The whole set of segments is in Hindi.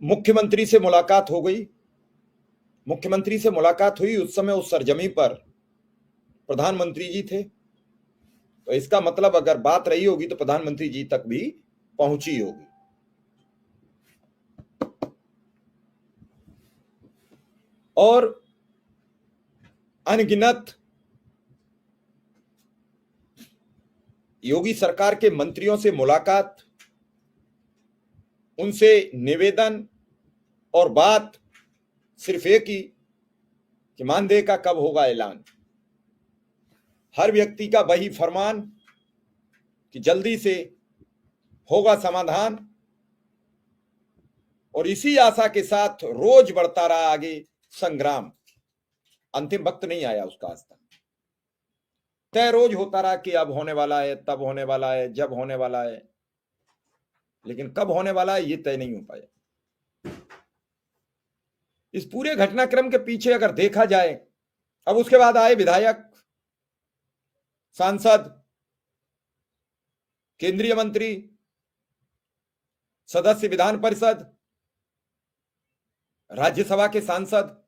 मुख्यमंत्री से मुलाकात हो गई। मुख्यमंत्री से मुलाकात हुई, उस समय उस सरजमी पर प्रधानमंत्री जी थे, तो इसका मतलब अगर बात रही होगी तो प्रधानमंत्री जी तक भी पहुंची होगी। और अनगिनत योगी सरकार के मंत्रियों से मुलाकात, उनसे निवेदन और बात सिर्फ एक ही कि मानदेय का कब होगा ऐलान। हर व्यक्ति का वही फरमान कि जल्दी से होगा समाधान, और इसी आशा के साथ रोज बढ़ता रहा आगे संग्राम। अंतिम वक्त नहीं आया उसका आज तक। तय रोज होता रहा कि अब होने वाला है, तब होने वाला है, जब होने वाला है, लेकिन कब होने वाला है ये तय नहीं हो पाया। इस पूरे घटनाक्रम के पीछे अगर देखा जाए, अब उसके बाद आए विधायक, सांसद, केंद्रीय मंत्री, सदस्य विधान परिषद, राज्यसभा के सांसद,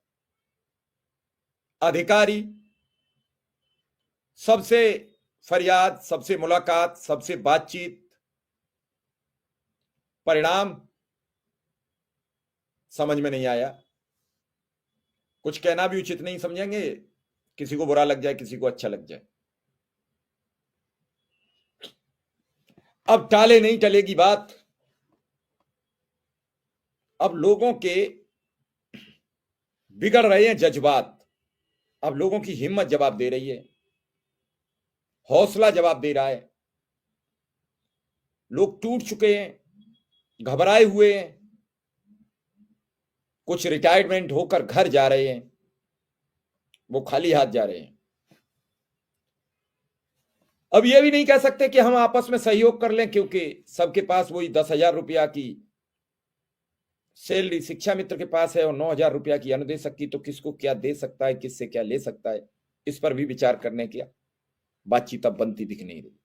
अधिकारी, सबसे फरियाद, सबसे मुलाकात, सबसे बातचीत, परिणाम समझ में नहीं आया। कुछ कहना भी उचित नहीं समझेंगे, किसी को बुरा लग जाए, किसी को अच्छा लग जाए। अब टाले नहीं टलेगी बात। अब लोगों के बिगड़ रहे हैं जज्बात, अब लोगों की हिम्मत जवाब दे रही है, हौसला जवाब दे रहा है। लोग टूट चुके हैं, घबराए हुए हैं, कुछ रिटायरमेंट होकर घर जा रहे हैं, वो खाली हाथ जा रहे हैं। अब ये भी नहीं कह सकते कि हम आपस में सहयोग कर लें, क्योंकि सबके पास वही 10,000 रुपया की सैलरी शिक्षा मित्र के पास है और 9,000 रुपया की अनुदेशक की, तो किसको क्या दे सकता है, किससे क्या ले सकता है, इस पर भी विचार करने की बातचीत अब बनती दिख नहीं रही।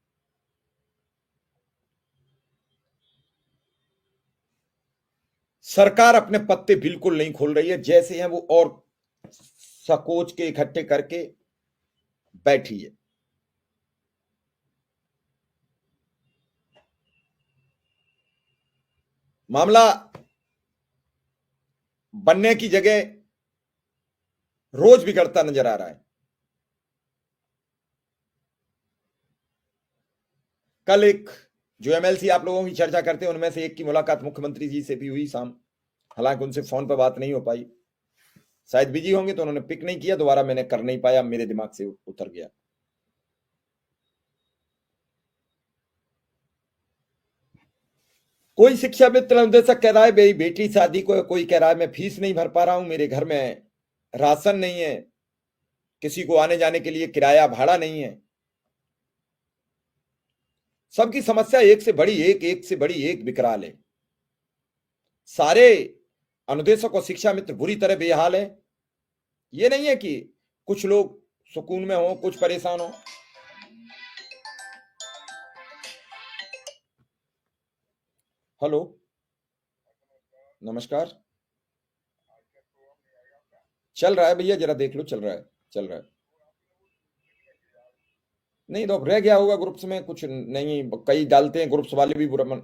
सरकार अपने पत्ते बिल्कुल नहीं खोल रही है, जैसे हैं वो और सकोच के इकट्ठे करके बैठी है। मामला बनने की जगह रोज बिगड़ता नजर आ रहा है। कल एक जो एमएलसी आप लोगों की चर्चा करते हैं, उनमें से एक की मुलाकात मुख्यमंत्री जी से भी हुई शाम, हालांकि उनसे फोन पर बात नहीं हो पाई, शायद बिजी होंगे तो उन्होंने पिक नहीं किया, दोबारा मैंने कर नहीं पाया, मेरे दिमाग से उतर गया। कोई शिक्षा मित्र अनुदेशक कह रहा है मेरी बेटी शादी को, कोई कह रहा है मैं फीस नहीं भर पा रहा हूं, मेरे घर में राशन नहीं है, किसी को आने जाने के लिए किराया भाड़ा नहीं है। सबकी समस्या एक से बड़ी एक, एक से बड़ी एक विकराल है। सारे अनुदेशक और शिक्षा मित्र बुरी तरह बेहाल है। ये नहीं है कि कुछ लोग सुकून में हो, कुछ परेशान हो। हेलो, नमस्कार। चल रहा है भैया, जरा देख लो, चल रहा है, चल रहा है। नहीं तो अब रह गया होगा ग्रुप्स में कुछ, नहीं कई डालते हैं ग्रुप्स वाले भी बुरा मन,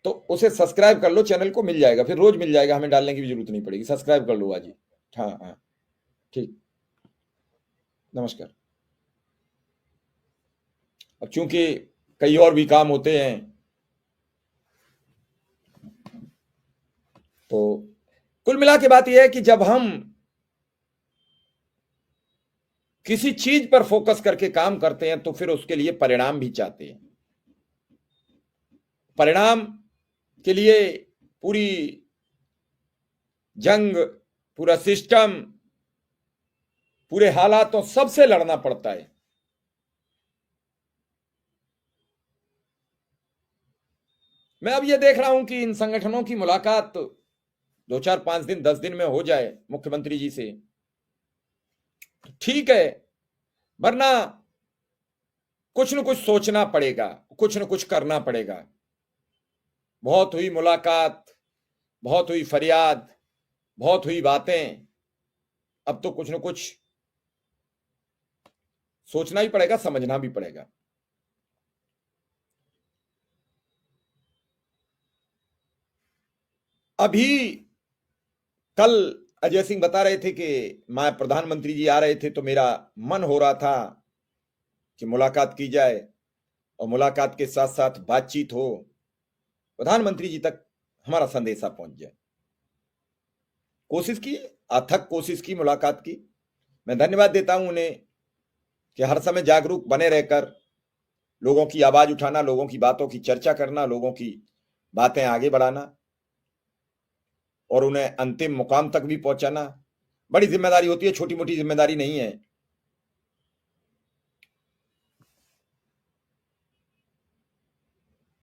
तो उसे सब्सक्राइब कर लो, चैनल को मिल जाएगा, फिर रोज मिल जाएगा, हमें डालने की भी जरूरत नहीं पड़ेगी। सब्सक्राइब कर लो आज ही। हाँ हाँ, ठीक, नमस्कार। अब चूंकि कई और भी काम होते हैं, तो कुल मिला के बात यह है कि जब हम किसी चीज पर फोकस करके काम करते हैं तो फिर उसके लिए परिणाम भी चाहते हैं। परिणाम के लिए पूरी जंग, पूरा सिस्टम, पूरे हालातों सबसे लड़ना पड़ता है। मैं अब ये देख रहा हूं कि इन संगठनों की मुलाकात 2 4 5 दिन 10 दिन में हो जाए मुख्यमंत्री जी से, तो ठीक है, वरना कुछ न कुछ सोचना पड़ेगा, कुछ न कुछ करना पड़ेगा। बहुत हुई मुलाकात, बहुत हुई फरियाद, बहुत हुई बातें। अब तो कुछ न कुछ सोचना ही पड़ेगा, समझना भी पड़ेगा। अभी कल अजय सिंह बता रहे थे कि मैं प्रधानमंत्री जी आ रहे थे तो मेरा मन हो रहा था कि मुलाकात की जाए और मुलाकात के साथ साथ बातचीत हो, प्रधानमंत्री जी तक हमारा संदेशा पहुंच जाए। कोशिश की, अथक कोशिश की मुलाकात की। मैं धन्यवाद देता हूं उन्हें कि हर समय जागरूक बने रहकर लोगों की आवाज उठाना, लोगों की बातों की चर्चा करना, लोगों की बातें आगे बढ़ाना और उन्हें अंतिम मुकाम तक भी पहुंचाना बड़ी जिम्मेदारी होती है, छोटी मोटी जिम्मेदारी नहीं है।